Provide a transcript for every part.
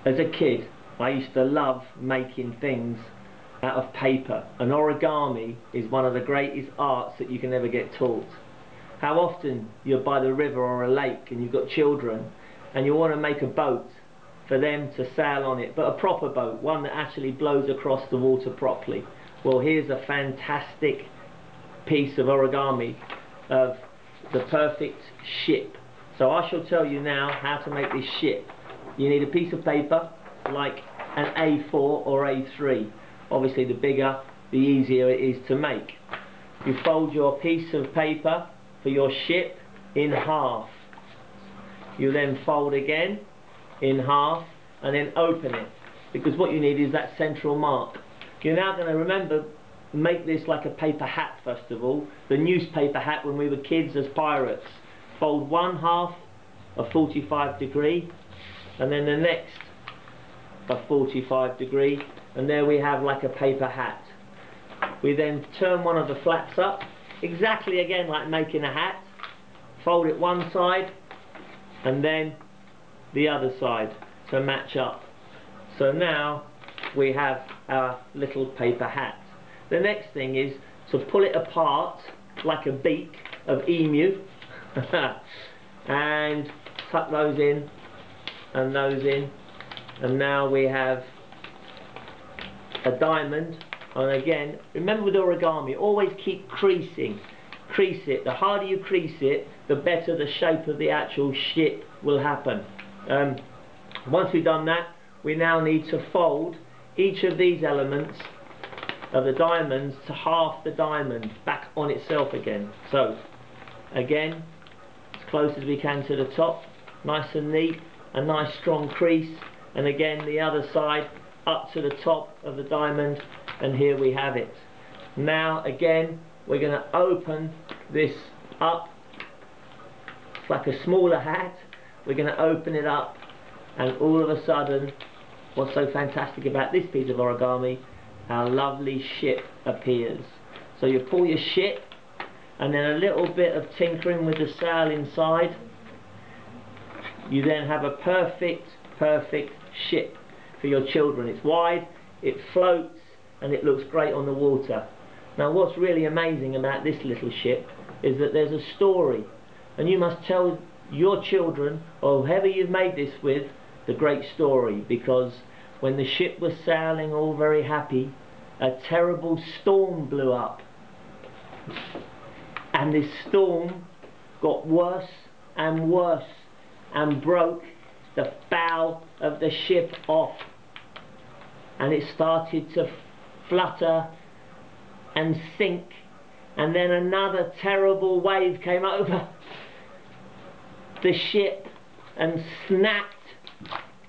As a kid, I used to love making things out of paper, and origami is one of the greatest arts that you can ever get taught. How often you're by the river or a lake and you've got children and you want to make a boat for them to sail on it, but a proper boat, one that actually blows across the water properly. Well, here's a fantastic piece of origami of the perfect ship. So I shall tell you now how to make this ship. You need a piece of paper like an A4 or A3. Obviously the bigger the easier it is to make. You fold your piece of paper for your ship in half. You then fold again in half and then open it, because what you need is that central mark. You're now going to remember, make this like a paper hat first of all, the newspaper hat when we were kids as pirates. Fold one half a 45 degree and then the next a 45 degree, and there we have like a paper hat. We then turn one of the flaps up, exactly again like making a hat, fold it one side and then the other side to match up. So now we have our little paper hat. The next thing is to pull it apart like a beak of emu and tuck those in and those in, and now we have a diamond. And again, remember with origami, always keep creasing. Crease it. The harder you crease it, the better the shape of the actual ship will happen. Once we've done that, we now need to fold each of these elements of the diamonds to half the diamond back on itself again. So again, as close as we can to the top, nice and neat, a nice strong crease, and again the other side up to the top of the diamond, and here we have it. Now again we're going to open this up. It's like a smaller hat. We're going to open it up, and all of a sudden, what's so fantastic about this piece of origami, our lovely ship appears. So you pull your ship and then a little bit of tinkering with the sail inside, you then have a perfect ship for your children. It's wide, it floats, and it looks great on the water. Now what's really amazing about this little ship is that there's a story, and you must tell your children or whoever you've made this with the great story, because when the ship was sailing all very happy, a terrible storm blew up, and this storm got worse and worse and broke the bow of the ship off, and it started to flutter and sink, and then another terrible wave came over the ship and snapped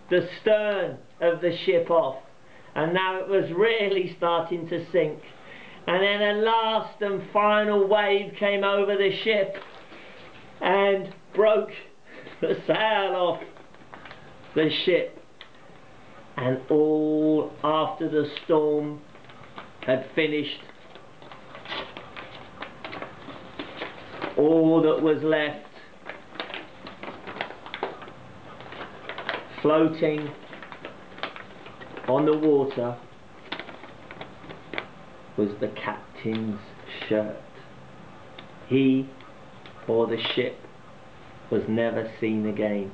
the stern of the ship off, and now it was really starting to sink, and then a last and final wave came over the ship and broke the sail off the ship, and all after the storm had finished, all that was left floating on the water was the captain's shirt. He or the ship was never seen again.